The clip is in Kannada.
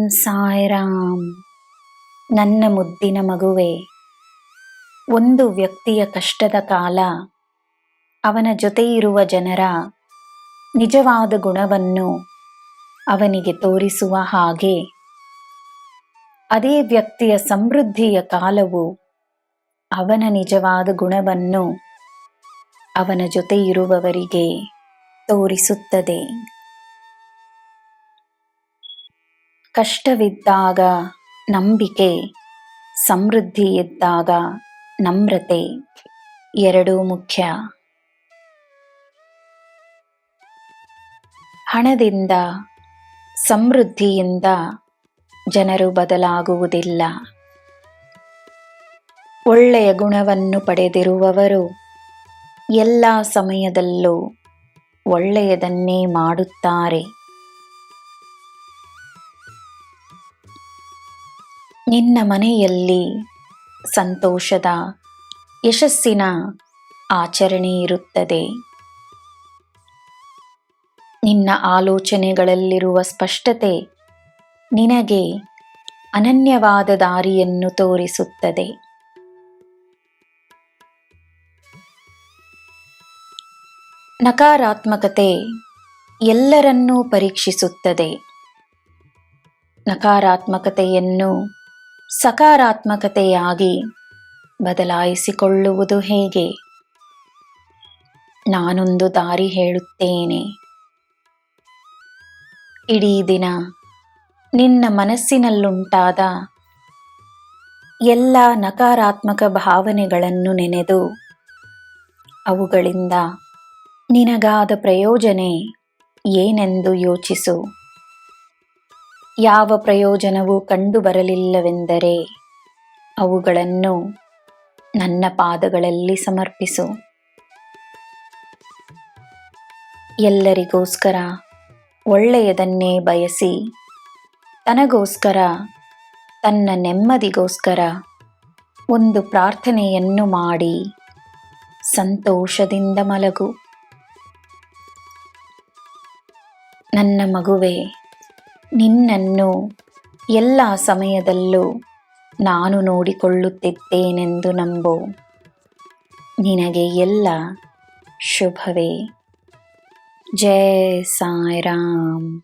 ಸಾಯಿರಾಮ್. ನನ್ನ ಮುದ್ದಿನ ಮಗುವೆ, ಒಂದು ವ್ಯಕ್ತಿಯ ಕಷ್ಟದ ಕಾಲ ಅವನ ಜೊತೆ ಇರುವ ಜನರ ನಿಜವಾದ ಗುಣವನ್ನು ಅವನಿಗೆ ತೋರಿಸುವ ಹಾಗೆ, ಅದೇ ವ್ಯಕ್ತಿಯ ಸಮೃದ್ಧಿಯ ಕಾಲವು ಅವನ ನಿಜವಾದ ಗುಣವನ್ನು ಅವನ ಜೊತೆ ಇರುವವರಿಗೆ ತೋರಿಸುತ್ತದೆ. ಕಷ್ಟವಿದ್ದಾಗ ನಂಬಿಕೆ, ಸಮೃದ್ಧಿ ಇದ್ದಾಗ ನಮ್ರತೆ ಎರಡೂ ಮುಖ್ಯ. ಹಣದಿಂದ, ಸಮೃದ್ಧಿಯಿಂದ ಜನರು ಬದಲಾಗುವುದಿಲ್ಲ. ಒಳ್ಳೆಯ ಗುಣವನ್ನು ಪಡೆದಿರುವವರು ಎಲ್ಲ ಸಮಯದಲ್ಲೂ ಒಳ್ಳೆಯದನ್ನೇ ಮಾಡುತ್ತಾರೆ. ನಿನ್ನ ಮನೆಯಲ್ಲಿ ಸಂತೋಷದ, ಯಶಸ್ಸಿನ ಆಚರಣೆ ಇರುತ್ತದೆ. ನಿನ್ನ ಆಲೋಚನೆಗಳಲ್ಲಿರುವ ಸ್ಪಷ್ಟತೆ ನಿನಗೆ ಅನನ್ಯವಾದ ದಾರಿಯನ್ನು ತೋರಿಸುತ್ತದೆ. ನಕಾರಾತ್ಮಕತೆ ಎಲ್ಲರನ್ನೂ ಪರೀಕ್ಷಿಸುತ್ತದೆ. ನಕಾರಾತ್ಮಕತೆಯನ್ನು ಸಕಾರಾತ್ಮಕತೆಯಾಗಿ ಬದಲಾಯಿಸಿಕೊಳ್ಳುವುದು ಹೇಗೆ? ನಾನೊಂದು ದಾರಿ ಹೇಳುತ್ತೇನೆ. ಇಡೀ ದಿನ ನಿನ್ನ ಮನಸ್ಸಿನಲ್ಲುಂಟಾದ ಎಲ್ಲ ನಕಾರಾತ್ಮಕ ಭಾವನೆಗಳನ್ನು ನೆನೆದು ಅವುಗಳಿಂದ ನಿನಗಾದ ಪ್ರಯೋಜನ ಏನೆಂದು ಯೋಚಿಸು. ಯಾವ ಪ್ರಯೋಜನವೂ ಕಂಡುಬರಲಿಲ್ಲವೆಂದರೆ ಅವುಗಳನ್ನು ನನ್ನ ಪಾದಗಳಲ್ಲಿ ಸಮರ್ಪಿಸು. ಎಲ್ಲರಿಗೋಸ್ಕರ ಒಳ್ಳೆಯದನ್ನೇ ಬಯಸಿ, ತನಗೋಸ್ಕರ, ತನ್ನ ನೆಮ್ಮದಿಗೋಸ್ಕರ ಒಂದು ಪ್ರಾರ್ಥನೆಯನ್ನು ಮಾಡಿ ಸಂತೋಷದಿಂದ ಮಲಗು. ನನ್ನ ಮಗುವೆ, ನಿನ್ನನ್ನು ಎಲ್ಲ ಸಮಯದಲ್ಲೂ ನಾನು ನೋಡಿಕೊಳ್ಳುತ್ತಿದ್ದೇನೆಂದು ನಂಬು. ನಿನಗೆ ಎಲ್ಲ ಶುಭವೇ. ಜೈ ಸಾಯಿರಾಮ್.